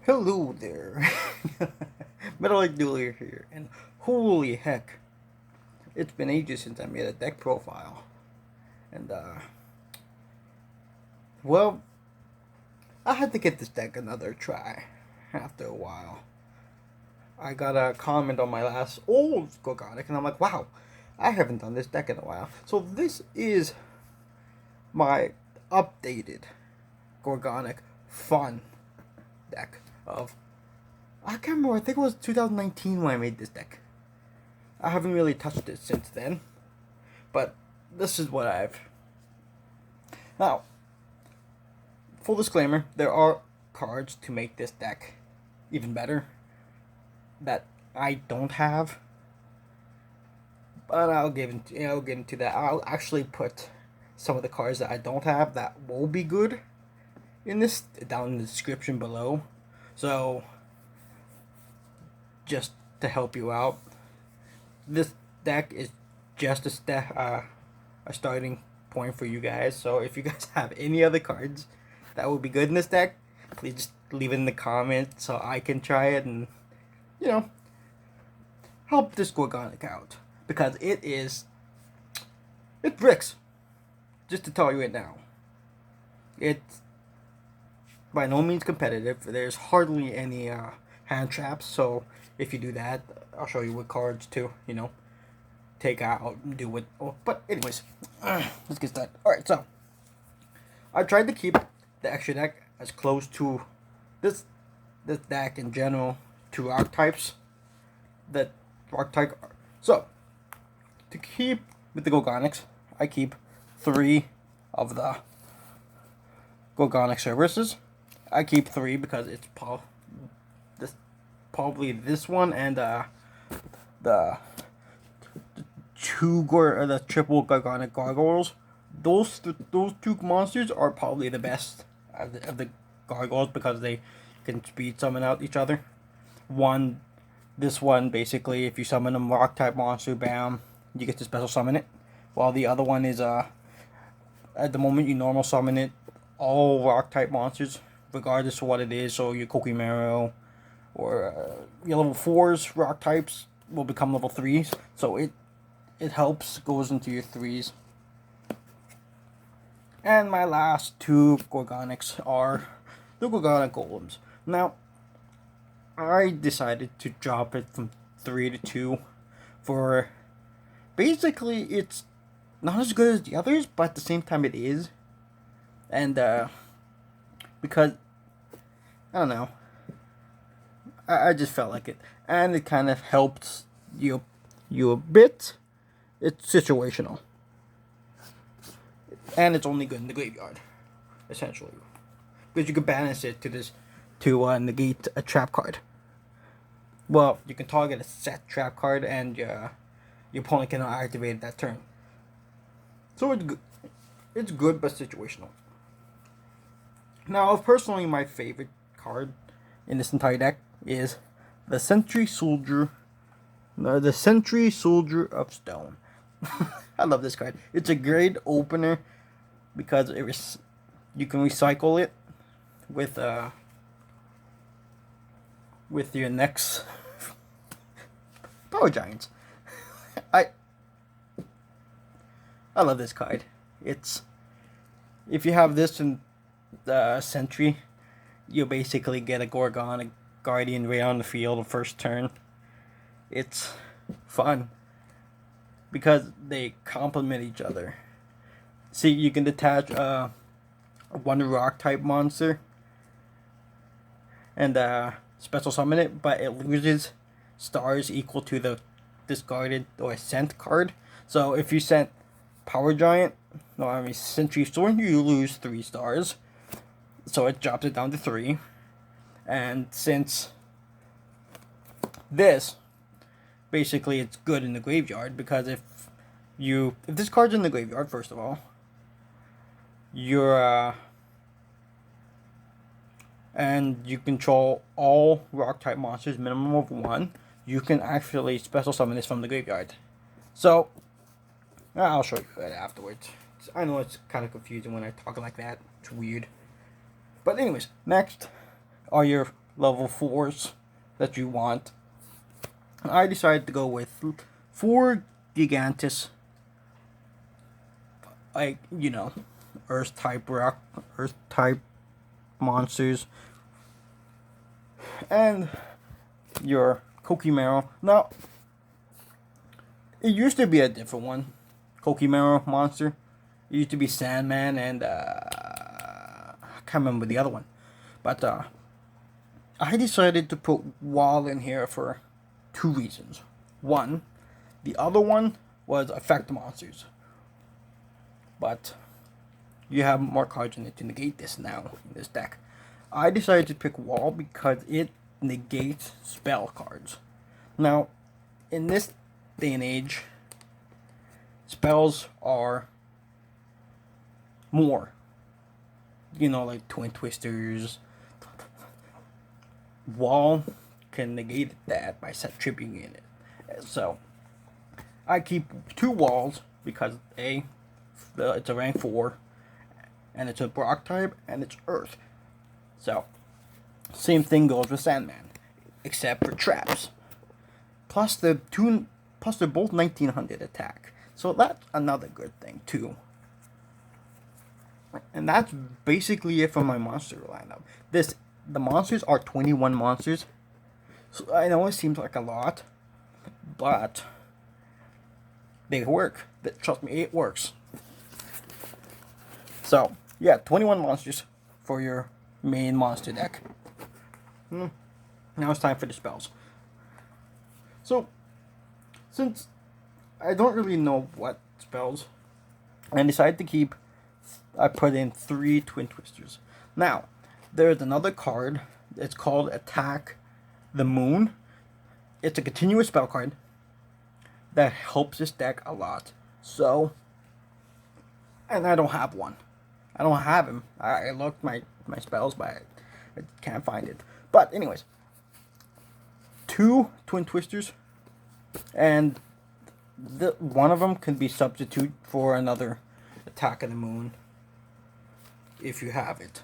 Hello there. Metal Like Dueler here, and holy heck, it's been ages since I made a deck profile. And, well, I had to get this deck another try after a while. I got a comment on my last old Gorgonic, and I'm like, wow, I haven't done this deck in a while. So, this is my updated Gorgonic fun deck of I can't remember. I think it was 2019 when I made this deck. I haven't really touched it since then, but this is what I've. Now, full disclaimer: there are cards to make this deck even better that I don't have, but I'll get into that. I'll actually put some of the cards that I don't have that will be good in this down in the description below. So, just to help you out, this deck is just a starting point for you guys. So if you guys have any other cards that would be good in this deck, please just leave it in the comments so I can try it and you know help this Gorgonic out, because it bricks. Just to tell you it now, it's by no means competitive. There's hardly any hand traps, so if you do that, I'll show you what cards to take out and do what. Oh, but anyways, let's get started. All right, so I tried to keep the extra deck as close to this deck in general to archetypes that archetype. So to keep with the Gorgonics, I keep 3 of the Gorgonic services. I keep 3 because it's probably this one and the the triple Gorgonic gargoyles. Those 2 monsters are probably the best of the gargoyles because they can speed summon out each other. This one basically, if you summon a rock type monster, bam, you get to special summon it. While the other one is at the moment you normal summon it, all rock type monsters, regardless of what it is. So your Kokimero or your level 4s rock types will become level 3s. So it helps, goes into your 3s. And my last 2 Gorgonics are the Gorgonic Golems. Now, I decided to drop it from 3 to 2 for basically it's not as good as the others, but at the same time it is. And because I don't know, I just felt like it, and it kind of helped you a bit. It's situational, and it's only good in the graveyard, essentially, because you can balance it to negate a trap card. Well, you can target a set trap card, and your opponent cannot activate it that turn. So it's good, but situational. Now, personally, my favorite card in this entire deck is the Sentry Soldier. The Sentry Soldier of Stone. I love this card. It's a great opener because you can recycle it with your next Power Giants. I love this card. If you have this in the Sentry, you basically get a Gorgonic Guardian right on the field the first turn. It's fun because they complement each other. See, you can detach one rock type monster and special summon it, but it loses stars equal to the discarded or sent card. So if you sent Power Giant, Sentry Sword, you lose 3 stars. So it drops it down to 3. And since this, basically it's good in the graveyard, because if this card's in the graveyard, first of all, and you control all rock type monsters, minimum of 1, you can actually special summon this from the graveyard. So I'll show you that afterwards. I know it's kind of confusing when I talk like that. It's weird. But anyways, next are your level 4s that you want. I decided to go with 4 Gigantus, like, Earth type monsters, and your Kokimero. Now, it used to be a different one, Kokimero monster. It used to be Sandman and I can't remember the other one, but I decided to put Wall in here for 2 reasons. One, the other one was affect monsters, but you have more cards in it to negate this now in this deck. I decided to pick Wall because it negates spell cards. Now, in this day and age, spells are more. Like Twin Twisters. Wall can negate that by tripping in it. So, I keep 2 walls because A, it's a rank 4, and it's a Brock type, and it's Earth. So, same thing goes with Sandman, except for traps. Plus they're both 1900 attack. So that's another good thing too. And that's basically it for my monster lineup. The monsters are 21 monsters. So I know it seems like a lot, but they work. Trust me, it works. So, yeah, 21 monsters for your main monster deck. Now it's time for the spells. So, since I don't really know what spells, I decided to I put in 3 Twin Twisters. Now, there's another card. It's called Attack the Moon. It's a continuous spell card that helps this deck a lot. So, and I don't have one. I don't have him. I looked my spells, but I can't find it. But anyways, 2 Twin Twisters, and one of them can be substitute for another Attack of the Moon if you have it.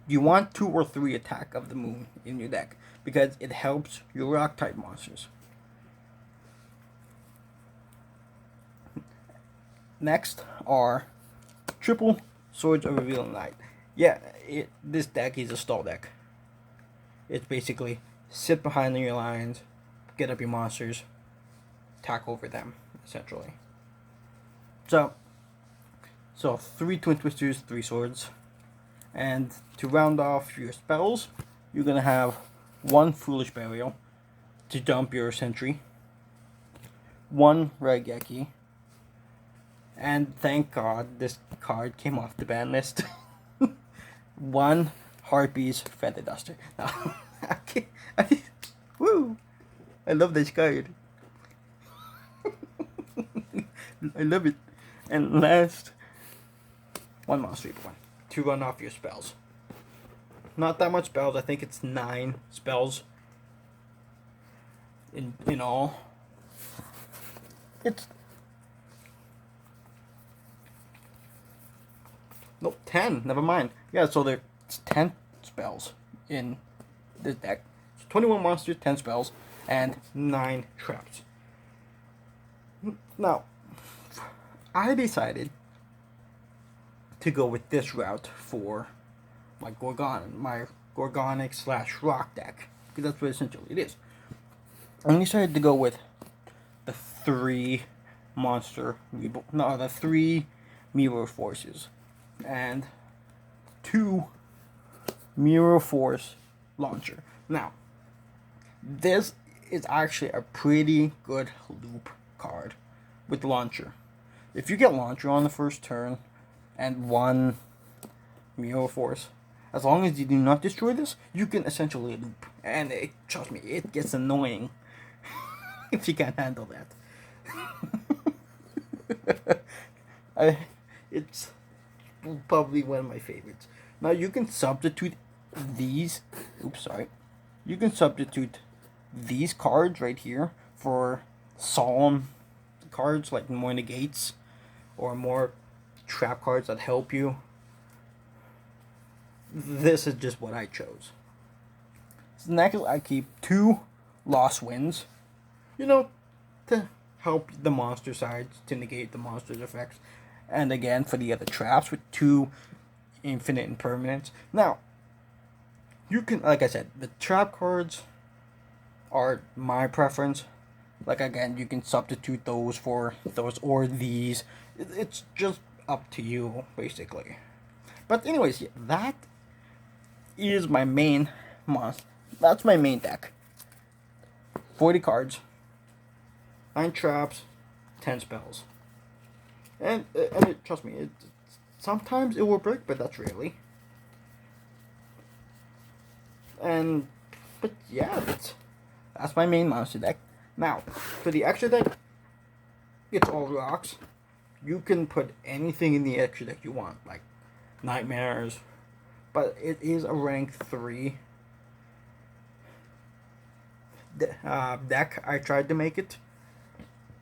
You want 2 or 3 Attack of the Moon in your deck because it helps your rock type monsters. Next are triple Swords of Revealing Light. Yeah, this deck is a stall deck. It's basically sit behind your lines, get up your monsters, attack over them, essentially. So 3 Twin Twisters, 3 Swords. And to round off your spells, you're going to have 1 Foolish Burial to dump your Sentry, 1 Raigeki, and thank God this card came off the ban list, 1 Harpy's Feather Duster. Now, woo! I love this card. I love it. And last, 1 Monster Reaper one to run off your spells. Not that much spells. I think it's 9 spells in all. It's nope, 10. Never mind. Yeah, so there's 10 spells in this deck. So 21 monsters, 10 spells, and 9 traps. Now, I decided to go with this route for my Gorgonic / rock deck, because that's what essentially it is. I decided to go with the 3 the 3 Mirror Forces and 2 Mirror Force Launcher. Now, this is actually a pretty good loop card with Launcher. If you get Launcher on the first turn and 1 Mirror Force, as long as you do not destroy this, you can essentially loop. And trust me, it gets annoying if you can't handle that. It's probably one of my favorites. Now you can substitute these. You can substitute these cards right here for solemn cards, like more negates or more trap cards that help you. this is just what I chose. So next, I keep 2 Lost Winds, to help the monster sides, to negate the monster's effects. And again, for the other traps with 2 Infinite Impermanence. Now, you can, like I said, the trap cards are my preference. Like, again, you can substitute those for those or these. It's just up to you, basically. But anyways, yeah, that is my main monster. That's my main deck. 40 cards, 9 traps, 10 spells. And trust me, sometimes it will break, but that's rarely. But yeah, that's my main monster deck. Now, for the extra deck, it's all rocks. You can put anything in the extra deck you want, like nightmares, but it is a rank 3 deck. I tried to make it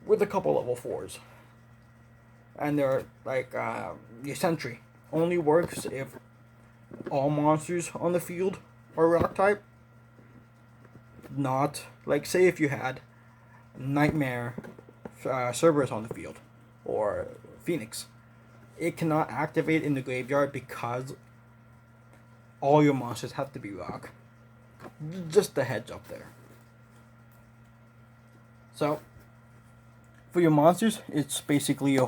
with a couple level 4s. And they're like, the Sentry only works if all monsters on the field are rock type. Not, like, say if you had Nightmare, Cerberus on the field, or Phoenix. It cannot activate in the graveyard because all your monsters have to be rock. Just a heads up there. So, for your monsters, it's basically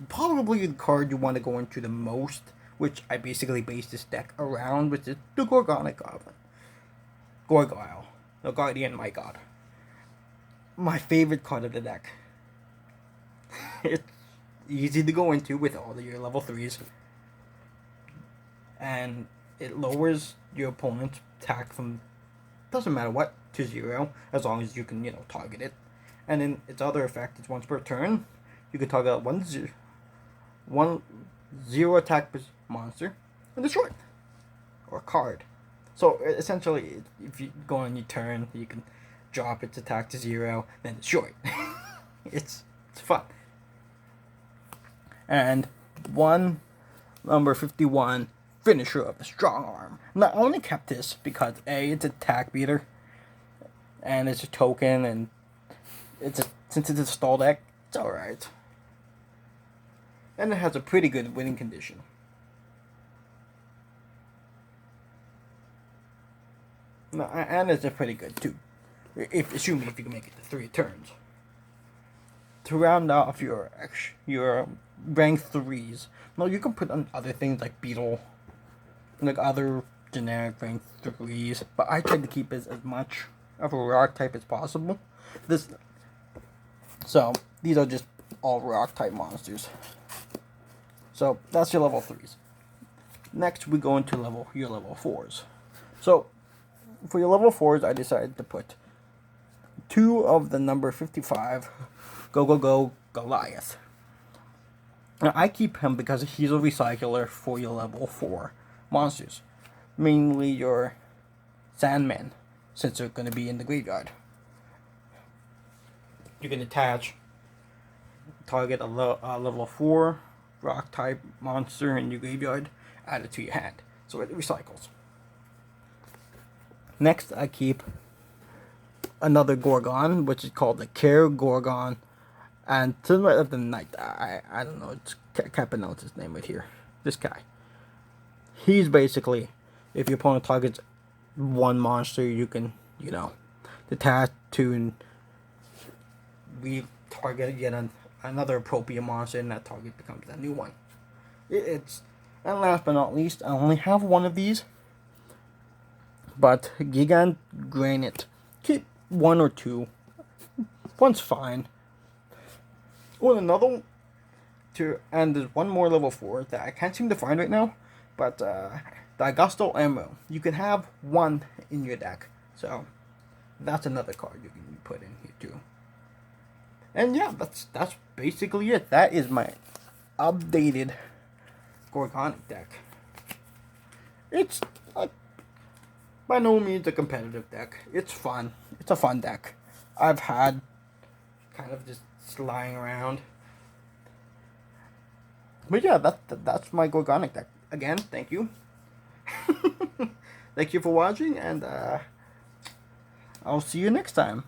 probably the card you want to go into the most, which I basically base this deck around, which is the Gorgonic Goblin. Gorgile, the Guardian, my god. My favorite card of the deck. It's easy to go into with all of your level 3s. And it lowers your opponent's attack from, doesn't matter what, to 0, as long as you can, target it. And then its other effect is once per turn, you can target one zero attack monster and destroy it. Or card. So essentially, if you go on your turn, you can drop its attack to 0, then destroy it. It's fun. And number 51, Finisher of the Strong Arm. Now, I only kept this because A, it's an attack beater, and it's a token, and since it's a stall deck, it's alright. And it has a pretty good winning condition. No, and it's a pretty good too. Assuming if you can make it to 3 turns. To round off your rank 3s, no, you can put on other things like Beetle, like other generic rank 3s. But I tried to keep it as much of a rock type as possible. So these are just all rock type monsters. So that's your level 3s. Next we go into your level 4s. So for your level 4s, I decided to put 2 of the number 55, Go Goliath. Now I keep him because he's a recycler for your level 4 monsters. Mainly your Sandmen, since they're going to be in the graveyard. You can target a level 4 rock type monster in your graveyard, add it to your hand. So it recycles. Next, I keep another Gorgon, which is called the Care Gorgon. And to the right of the night, I don't know, I can't pronounce his name right here. This guy. He's basically, if your opponent targets one monster, you can, detach to and target yet another appropriate monster, and that target becomes a new one. And last but not least, I only have one of these. But Gigant Granite. Keep 1 or 2. One's fine. Another and there's one more level 4 that I can't seem to find right now. But the Augusto Emerald. You can have 1 in your deck. So that's another card you can put in here too. And yeah, that's basically it. That is my updated Gorgonic deck. It's by no means a competitive deck. It's fun. It's a fun deck. I've had kind of just lying around. But yeah, that's my Gorgonic deck. Again, thank you Thank you for watching, and I'll see you next time.